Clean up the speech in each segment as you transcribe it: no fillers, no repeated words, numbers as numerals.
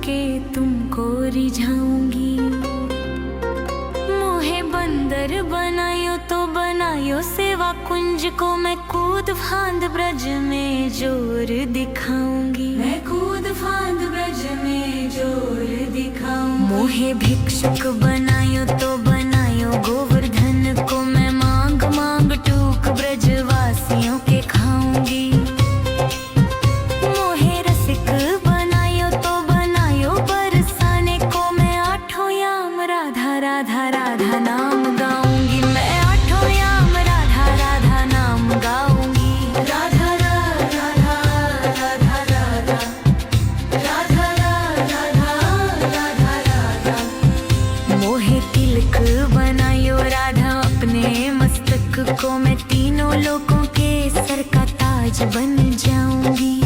के तुमको रिझाऊंगी। मोहे बंदर बनायो तो बनायो सेवा कुंज को, मैं कूद फांद ब्रज में जोर दिखाऊंगी। मैं कूद फांद ब्रज में जोर दिखाऊंगी। मोहे भिक्षुक बनायो तो बनायो गोवर्धन को, मैं मांग मांग टूक ब्रजवासियों के खाऊंगी। मोहे रसिक बनायो तो बनायो बरसाने को, मैं आठों याम राधा राधा राधा नाम गाऊंगी। मैं आठों याम राधा राधा नाम गाऊंगी। राधा राधा राधा राधा राधा राधा राधा राधा। मोहे तिलक बनायो राधा अपने मस्तक को, मैं तीनों लोगों के सर का ताज बन जाऊंगी।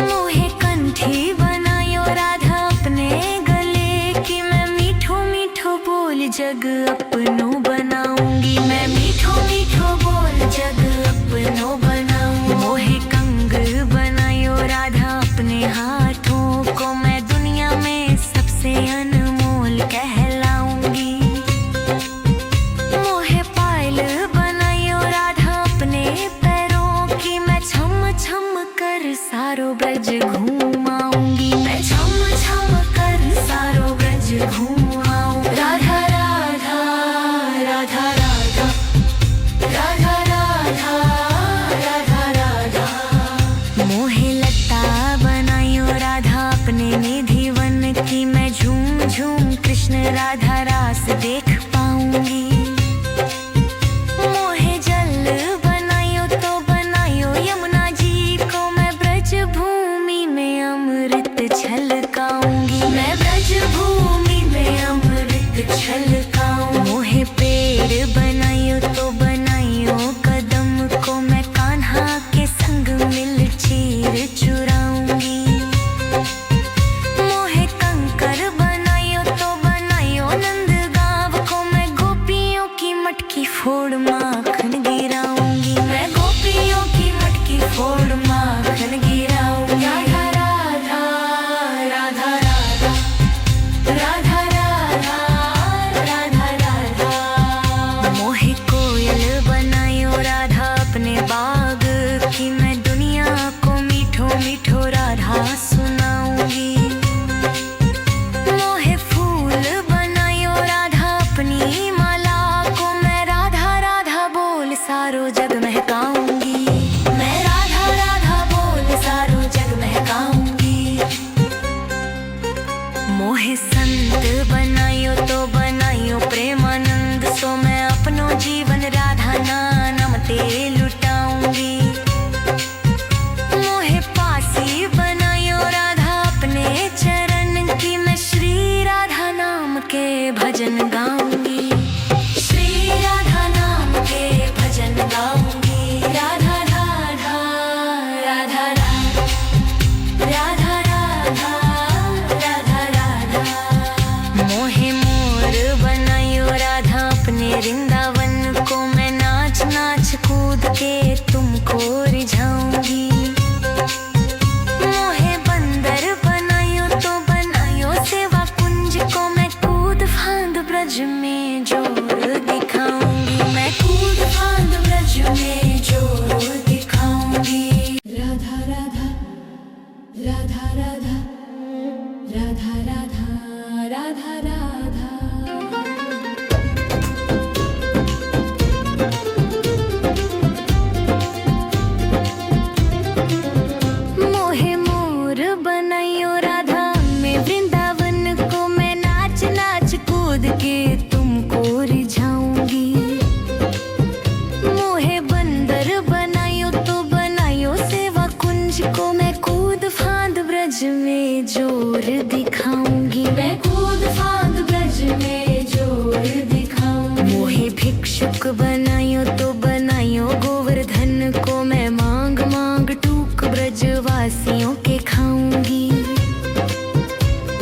मोहे कंठी बनायो राधा अपने गले की, मैं मीठो मीठो बोल जग अपनों बनाऊंगी। मैं मीठो मीठो बोल जग अपनों बनाऊंगी। मोहे कंगन बनायो राधा अपने हाथों को, मैं दुनिया में सबसे अनमोल कहलाऊंगी। मोहे पायल बनायो राधा अपने पैरों की, मैं छम छम कर सारो ब्रज घूमाऊंगी। मैं छम छम कर सारो ब्रज घूमाऊंगी। राधा राधा राधा राधा राधा राधा राधा राधा। मोहे लता बनायो राधा अपने निधि वन की, मैं झूम झूम कृष्ण राधा रास देख पाऊंगी। मोहे जल बनायो तो बनायो यमुना जी को, मैं ब्रज भूमि में अमृत छलकाऊंगी। मैं ब्रज भूमि में अमृत छलकाऊंगी। मोहे पेड़ बनायो तो बनायो कदम को, मैं कान्हा के संग मिल चीर चुराऊंगी। मोहे कंकर बनायो तो बनायो नंदगांव को, मैं गोपियों की मटकी फोड़ माखन गिराऊंगी। मैं गोपियों की मटकी फोड़ माखन गिराऊंगी। राधा राधा राधा राधा राधा राधा राधा। मोहे कोयल बनायो राधा अपने बाग की, मैं दुनिया को मीठो मीठो राधा सुनाऊंगी। मोहे फूल बनायो राधा अपनी माला को, मैं राधा राधा बोल सारो जग महकाऊंगी। मैं राधा राधा बोल सारो जग महकाऊंगी। मोहे संत बनायो तो बनायो प्रेमानंद सो, मैं अपनो जीवन राधा नाम ते लुटाऊंगी। मोहे पासी बनायो राधा अपने चरण की, मैं श्री राधा नाम के भजन गाऊंगी। श्री राधा नाम के भजन गाऊंगी। राधा राधा राधा राधा राधा राधा राधा। मोहे मोर बनायो राधा अपने वृंदावन को, मैं नाच नाच कूद के तुमको रिझाऊंगी। मोहे बंदर बनायो तो बनायो सेवा कुंज को, मैं कूद फांद ब्रज में जोर दिखाऊंगी। मैं कूद फांद ब्रज में जोर दिखाऊंगी। राधा राधा राधा राधा राधा राधा राधा राधा। मोहे मोर बनायो राधा में वृंदावन को, मैं नाच नाच कूद के तुमको रिझाऊंगी। मोहे बंदर बनायो तो बनायो सेवा कुंज को, मैं कूद फांद ब्रज में जोर दिखाऊंगी। मैं कूद फांद ब्रज में जोर दिखाऊंगी। मोहे भिक्षुक बनायो तो बनायो गोवर्धन को, मैं मांग मांग टूक ब्रजवासियों के खाऊंगी।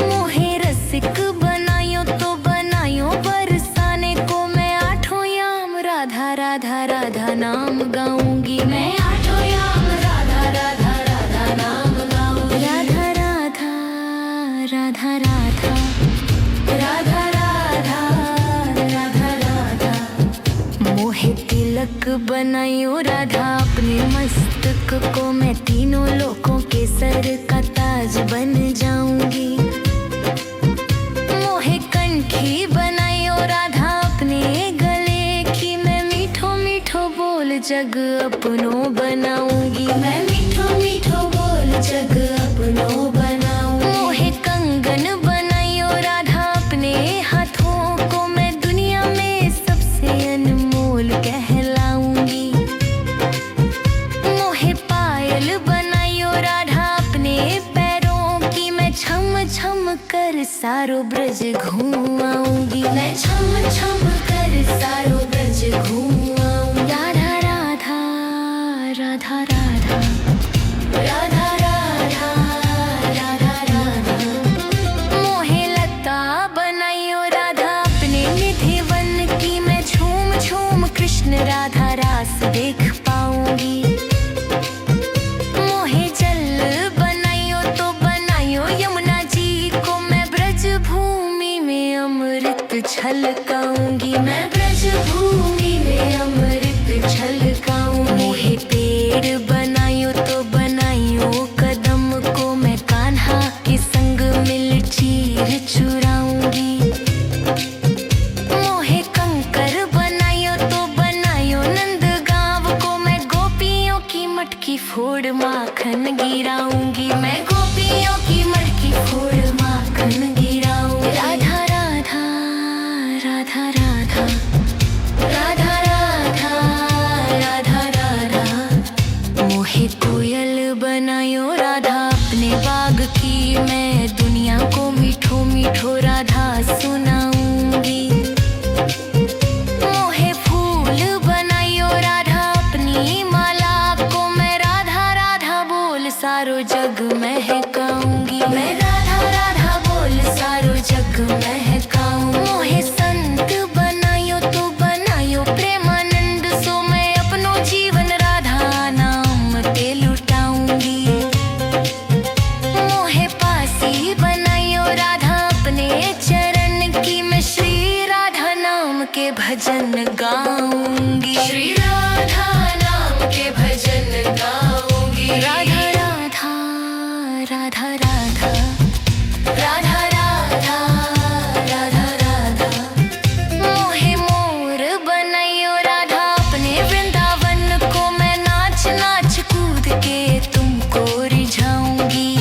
मोहे रसिक बनायो तो बनायो बरसाने को, मैं आठों याम राधा राधा राधा नाम गाऊंगी। मैं आठों याम राधा राधा राधा नाम गाऊंगी। राधा राधा मोहे तिलक बनायो राधा अपने मस्तक को, मैं तीनों लोकों के सर का ताज बन जाऊंगी। मोहे कंठी बनायो राधा अपने गले की, मैं मीठो मीठो बोल जग अपनों बनाऊंगी। मैं मीठो मीठो बोल जग अपनों बनाऊंगी। मोहे कंगन बनायो राधा अपने हाथों को, मैं दुनिया में सबसे अनमोल कहलाऊंगी। मोहे पायल बनायो राधा अपने पैरों की, मैं छम छम कर सारो ब्रज घूमाऊंगी। मैं छम छम कर सारो ब्रज घूमाऊंगी। राधा राधा राधा राधा राधा राधा राधा राधा। मोहे लता बनायो राधा अपने निधि वन की, मैं झूम झूम कृष्ण राधा रास देख पाऊंगी। मोहे जल बनायो तो बनायो यमुना जी को, मैं ब्रज भूमि में अमृत छलकाऊंगी। मैं ब्रज भूमि में अमृत छलकाऊंगी। मोहे पेड़ बनायो तो बनायो कदम को, मैं कान्हा के संग मिल चीर चुराऊंगी। मोहे कंकर बनायो तो बनायो नंद गांव को, मैं गोपियों की मटकी फोड़ माखन गिराऊंगी। मैं गोपियों की मटकी फोड़ माखन गिराऊंगी। राधा राधा राधा राधा राधा राधा राधा राधा। मोहे कोयल बनायो राधा अपने बाग की, मैं दुनिया को मीठो मीठो राधा सुनाऊंगी। मोहे फूल बनायो राधा अपनी माला को, मैं राधा राधा बोल सारो जग महकाऊंगी। मैं राधा राधा बोल सारो जग महकाऊंगी। मोहे संत बनायो तो बनायो प्रेमानंद सो, मैं अपनो जीवन राधा नाम ते लुटाऊंगी। मोहे पासी बनायो राधा अपने चरण की, मैं श्री राधा नाम के भजन गाऊंगी। श्री राधा नाम के भजन गाऊंगी। राधा राधा राधा राधा राधा राधा राधा राधा। मोहे मोर बनायो राधा अपने वृंदावन को, मैं नाच नाच कूद के तुमको रिझाऊंगी।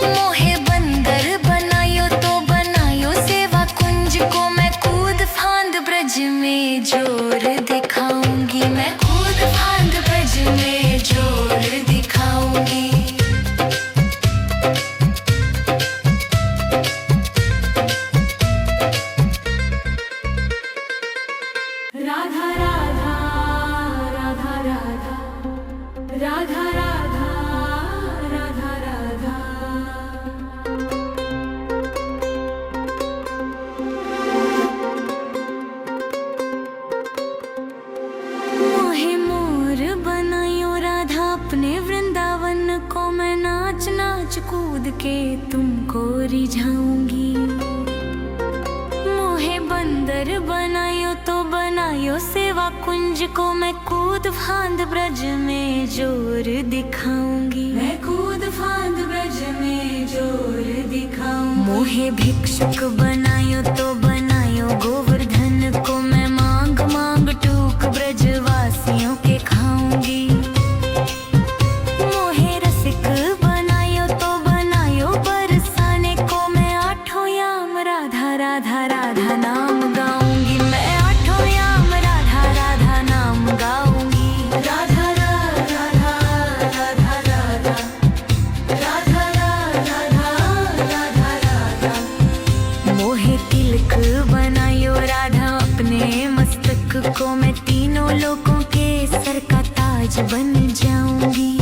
मोहे बंदर बनायो तो बनायो सेवा कुंज को, मैं कूद फांद ब्रज में जोर दिखाऊंगी। मैं कूद फांद ब्रज में जोर दिखाऊंगी। राधा राधा राधा राधा राधा राधा राधा राधा। मोहे मोर बनायो राधा अपने वृंदावन को, मैं नाच नाच कूद के तुमको रिझाऊंगी। मोहे बंदर बनायो तो बनायो सेवा कुंज को, मैं कूद फांद ब्रज में जोर दिखाऊंगी। मैं कूद फांद ब्रज में जोर दिखाऊंगी। मोहे भिक्षुक बनायो तो बनायो गोवर्धन को, मैं मांग मांग टूक ब्रजवासियों के खाऊंगी। मोहे रसिक बनायो तो बनायो बरसाने को, मैं आठों याम राधा राधा राधा नाम गाऊंगी। मैं आठों याम राधा राधा नाम गाऊंगी। राधा राधा राधा राधा राधा राधा राधा राधा। मोहे तिलक बनायो राधा अपने मस्तक को, मैं तीनों लोकों के सर का ताज बन जाऊंगी।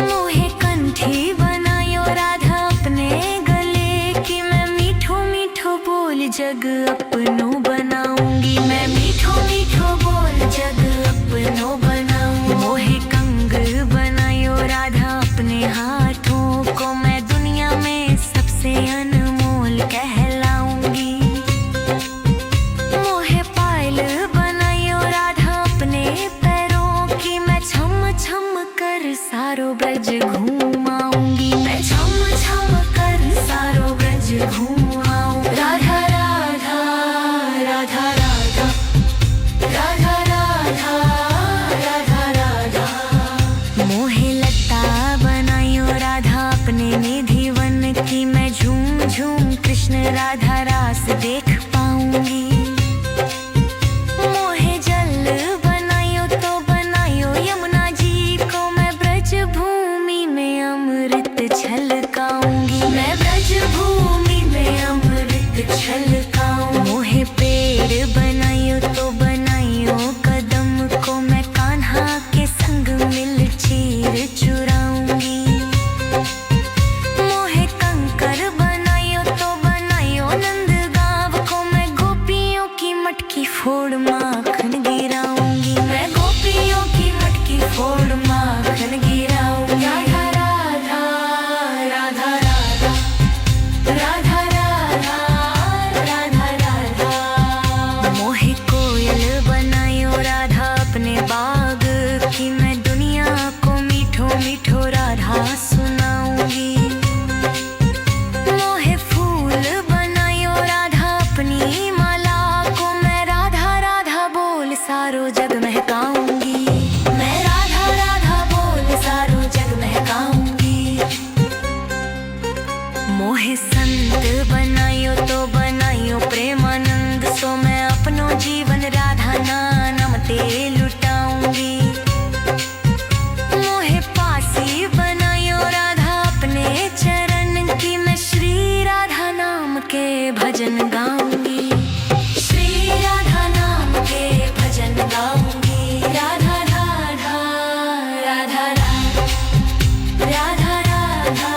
मोहे कंठी बनायो राधा अपने गले की, मैं मीठो मीठो बोल जग अपनों बनाऊंगी। मैं मीठो मीठो बोल जग अपनों बनाऊंगी। मोहे कंगन बनायो राधा अपने हाथों को, मैं दुनिया में सबसे अनमोल कहलाऊंगी। मोहे मटकी फोड़ माखन गिराऊंगी, मैं गोपियों की मटकी फोड़ माखन गिराऊंगी। राधा राधा राधा राधा राधा राधा राधा राधा। मोहे कोयल बनायो राधा अपने बाग की, मैं दुनिया को मीठो मीठो राधा सुनाऊंगी। मोहे फूल बनायो राधा अपनी माला को, मैं राधा राधा बोल सारो जग महकाऊंगी, मैं राधा राधा बोल सारो जग महकाऊंगी। मोहे संत बनायो तो बनायो प्रेमानंद सो, मैं अपनो जीवन राधा नाम ते लुटाऊंगी। मोहे पासी बनायो राधा अपने चरण की, मैं श्री राधा नाम के भजन गाऊंगी, श्री राधा नाम के भजन गाऊंगी। राधा राधा राधा राधा राधा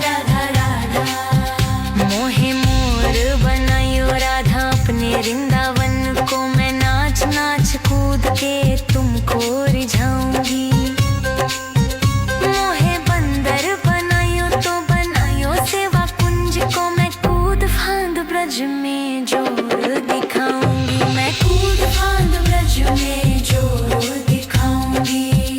राधा राधा। मोहे मोर बनायो राधा अपने वृंदावन को, मैं नाच नाच कूद के तुमको रिझाऊंगी। मोहे बंदर बनायो तो बनायो सेवा कुंज को, मैं कूद फांद ब्रज में जोर दिखाऊंगी, मैं कूद फांद ब्रज में जोर